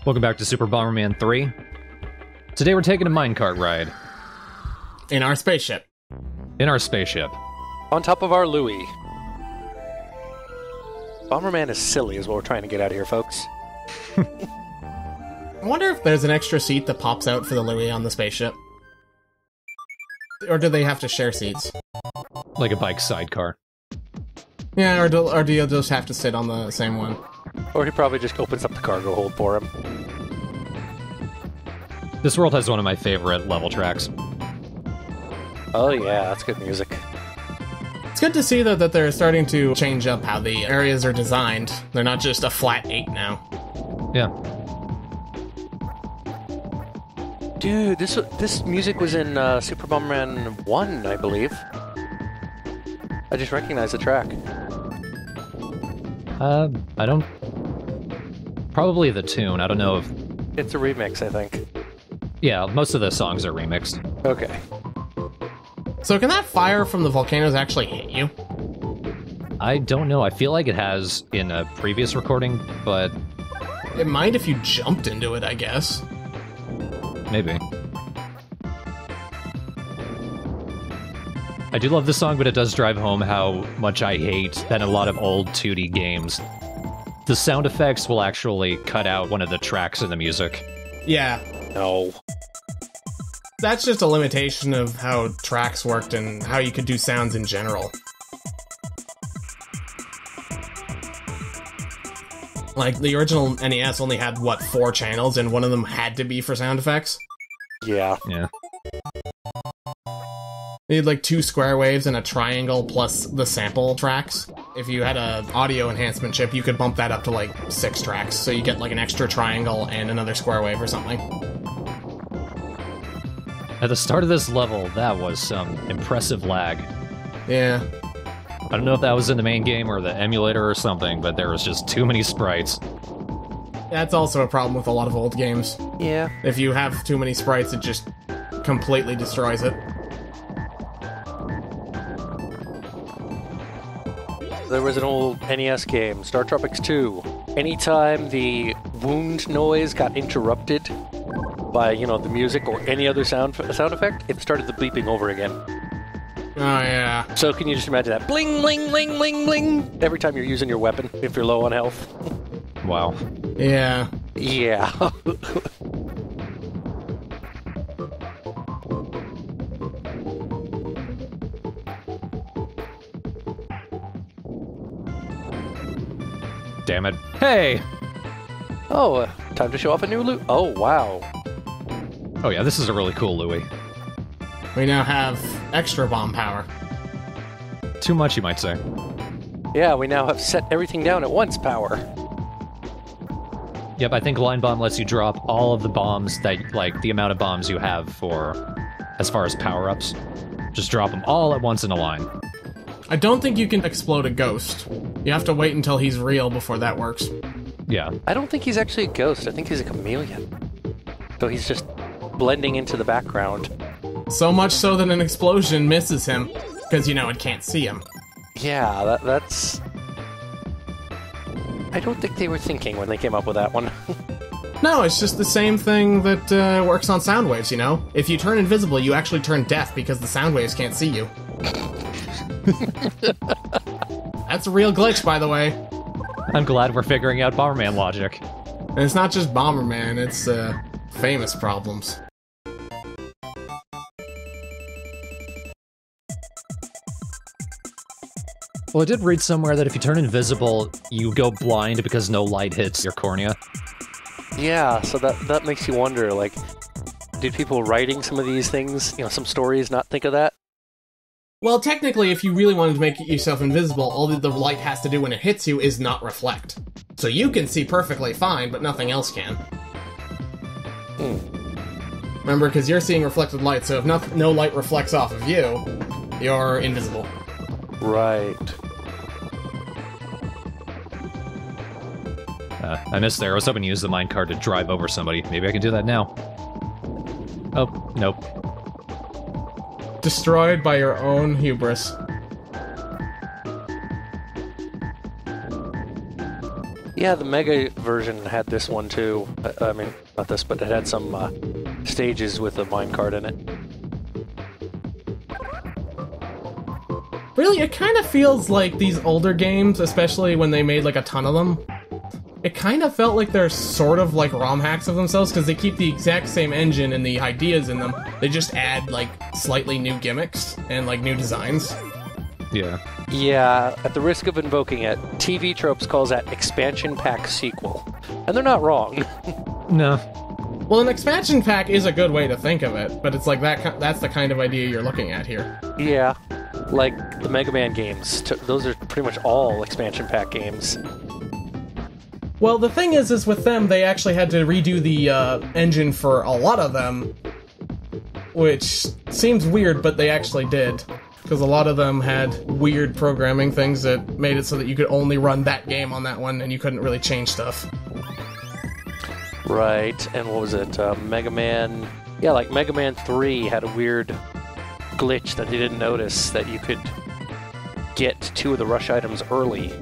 Welcome back to Super Bomberman 3. Today we're taking a minecart ride. In our spaceship. In our spaceship. On top of our Louie. Bomberman is silly is what we're trying to get out of here, folks. I wonder if there's an extra seat that pops out for the Louie on the spaceship. Or do they have to share seats? Like a bike sidecar. Yeah, or do you just have to sit on the same one? Or he probably just opens up the cargo hold for him. This world has one of my favorite level tracks. Oh yeah, that's good music. It's good to see, though, that they're starting to change up how the areas are designed. They're not just a flat 8 now. Yeah. Dude, this music was in Super Bomberman 1, I believe. I just recognized the track. I don't... Probably the tune, I don't know if... It's a remix, I think. Yeah, most of the songs are remixed. Okay. So can that fire from the volcanoes actually hit you? I don't know, I feel like it has in a previous recording, but... It might if you jumped into it, I guess. Maybe. I do love this song, but it does drive home how much I hate that in a lot of old 2D games, the sound effects will actually cut out one of the tracks in the music. Yeah. No. That's just a limitation of how tracks worked and how you could do sounds in general. Like, the original NES only had, what, 4 channels, and one of them had to be for sound effects? Yeah. Yeah. You had, like, 2 square waves and a triangle plus the sample tracks. If you had a audio enhancement chip, you could bump that up to, like, 6 tracks, so you get, like, an extra triangle and another square wave or something. At the start of this level, that was some impressive lag. Yeah. I don't know if that was in the main game or the emulator or something, but there was just too many sprites. That's also a problem with a lot of old games. Yeah. If you have too many sprites, it just completely destroys it. There was an old NES game, Star Tropics 2. Anytime the wound noise got interrupted by, you know, the music or any other sound effect, it started the bleeping over again. Oh, yeah. So can you just imagine that? Bling, bling, bling, bling, bling! Every time you're using your weapon, if you're low on health. Wow. Yeah. Yeah. Damn it. Hey! Oh, time to show off a new loot. Oh, wow. Oh yeah, this is a really cool Louie. We now have extra bomb power. Too much, you might say. Yeah, we now have set everything down at once power. Yep, I think Line Bomb lets you drop all of the bombs that, like, the amount of bombs you have for, as far as power-ups. Just drop them all at once in a line. I don't think you can explode a ghost. You have to wait until he's real before that works. Yeah. I don't think he's actually a ghost. I think he's a chameleon. So he's just blending into the background. So much so that an explosion misses him, because, you know, it can't see him. Yeah, that's... I don't think they were thinking when they came up with that one. No, it's just the same thing that works on sound waves, you know? If you turn invisible, you actually turn deaf because the sound waves can't see you. That's a real glitch, by the way. I'm glad we're figuring out Bomberman logic. And it's not just Bomberman, it's famous problems. Well, I did read somewhere that if you turn invisible, you go blind because no light hits your cornea. Yeah, so that makes you wonder, like, did people writing some of these things, you know, some stories not think of that? Well, technically, if you really wanted to make yourself invisible, all that the light has to do when it hits you is not reflect. So you can see perfectly fine, but nothing else can. Remember, because you're seeing reflected light, so if no light reflects off of you, you're invisible. Right. I missed there. I was hoping to use the minecart to drive over somebody. Maybe I can do that now. Oh, nope. Destroyed by your own Yeah, the Mega version had this one too. I mean, not this, but it had some stages with a minecart in it. Really, it kind of feels like these older games, especially when they made like a ton of them, it kind of felt like they're sort of like ROM hacks of themselves because they keep the exact same engine and the ideas in them. They just add like slightly new gimmicks and like new designs. Yeah. Yeah, at the risk of invoking it, TV Tropes calls that expansion pack sequel. And they're not wrong. No. Well, an expansion pack is a good way to think of it, but it's like that's the kind of idea you're looking at here. Yeah, like the Mega Man games. Those are pretty much all expansion pack games. Well, the thing is with them, they actually had to redo the engine for a lot of them, which seems weird, but they actually did. Because a lot of them had weird programming things that made it so that you could only run that game on that one, and you couldn't really change stuff. Right, and what was it? Mega Man... Yeah, like Mega Man 3 had a weird glitch that they didn't notice, that you could get 2 of the rush items early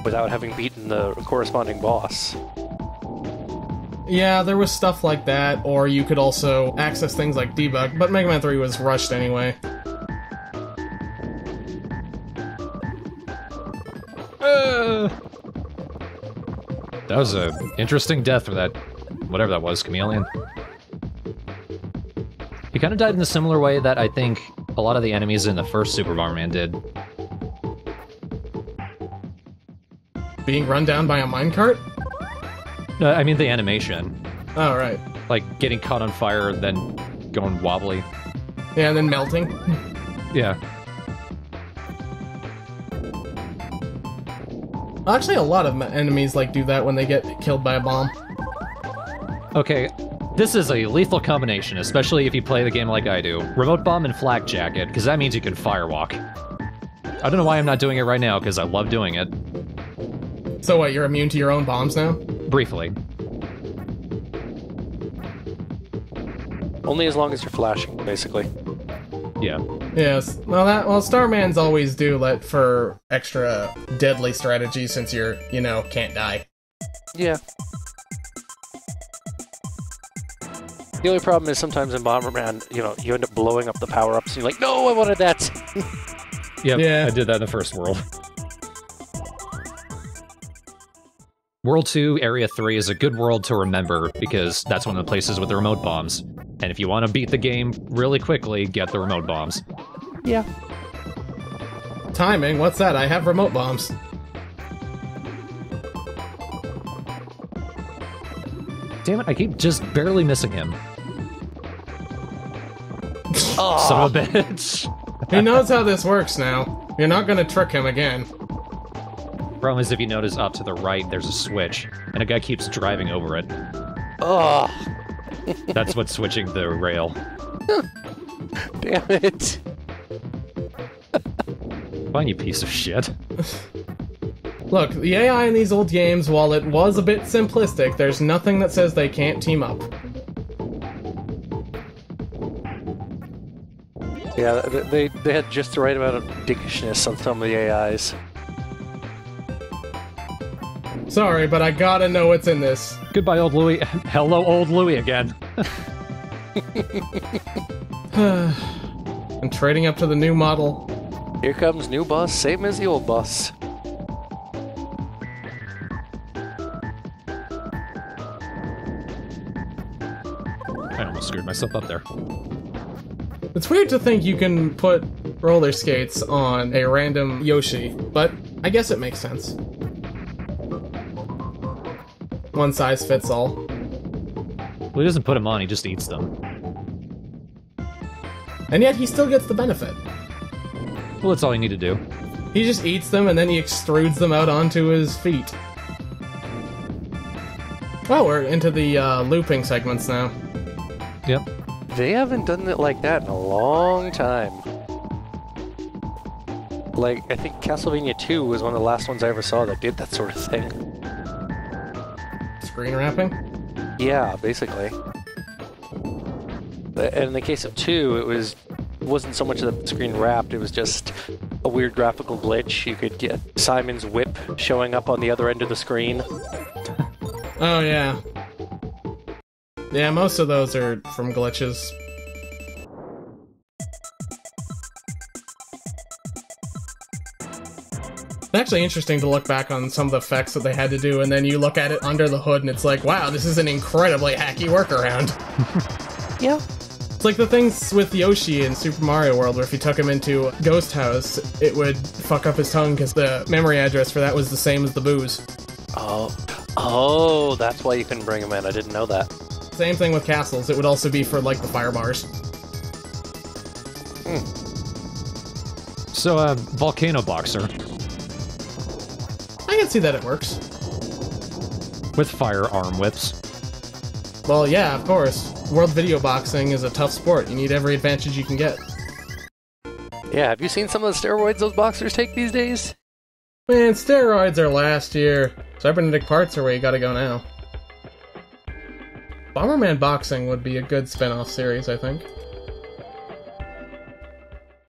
without having beaten the corresponding boss. Yeah, there was stuff like that, or you could also access things like debug, but Mega Man 3 was rushed anyway. That was a interesting death for that, whatever that was, chameleon. He kind of died in a similar way that I think a lot of the enemies in the first Super Bomberman did. Being run down by a minecart? I mean the animation. Oh, right. Like getting caught on fire, then going wobbly. Yeah, and then melting. Yeah. Actually, a lot of enemies like do that when they get killed by a bomb. Okay, this is a lethal combination, especially if you play the game like I do. Remote bomb and flak jacket, because that means you can firewalk. I don't know why I'm not doing it right now, because I love doing it. So what, you're immune to your own bombs now? Briefly. Only as long as you're flashing, basically. Yeah. Yes. Well, Starman's always do let for extra deadly strategy since you're, can't die. Yeah. The only problem is sometimes in Bomberman, you end up blowing up the power-ups, and you're like, no, I wanted that! Yep, Yeah. I did that in the first world. World 2, Area 3 is a good world to remember, because that's one of the places with the remote bombs. And if you want to beat the game really quickly, get the remote bombs. Yeah. Timing? What's that? I have remote bombs. Damn it, I keep just barely missing him. Oh. Son of a bitch. He knows how this works now. You're not gonna trick him again. Problem is, if you notice up to the right, there's a switch, and a guy keeps driving over it. Oh. That's what's switching the rail. Damn it. Fine, you piece of shit. Look, the AI in these old games, while it was a bit simplistic, there's nothing that says they can't team up. Yeah, they had just the right amount of dickishness on some of the AIs. Sorry, but I gotta know what's in this. Goodbye, old Louie. Hello, old Louie again. I'm trading up to the new model. Here comes new boss, same as the old boss. I almost screwed myself up there. It's weird to think you can put roller skates on a random Yoshi, but I guess it makes sense. One size fits all. Well, he doesn't put them on, he just eats them. And yet he still gets the benefit. Well, that's all you need to do. He just eats them and then he extrudes them out onto his feet. Oh, we're into the looping segments now. Yep. They haven't done it like that in a long time. Like, I think Castlevania 2 was one of the last ones I ever saw that did that sort of thing. Screen wrapping? Yeah, basically. And in the case of 2, it wasn't so much that the screen wrapped, it was just a weird graphical glitch. You could get Simon's whip showing up on the other end of the screen. Oh, yeah. Yeah, most of those are from glitches. It's actually interesting to look back on some of the effects that they had to do, and then you look at it under the hood and it's like, wow, this is an incredibly hacky workaround. Yeah. It's like the things with Yoshi in Super Mario World, where if you took him into Ghost House, it would fuck up his tongue because the memory address for that was the same as the booze. Oh, that's why you couldn't bring him in. I didn't know that. Same thing with castles. It would also be for, like, the fire bars. So, Volcano Boxer. I can see that it works. With firearm whips. Well, yeah, of course. World Video Boxing is a tough sport. You need every advantage you can get. Yeah, have you seen some of the steroids those boxers take these days? Man, steroids are last year. Cybernetic parts are where you gotta go now. Bomberman Boxing would be a good spin-off series, I think.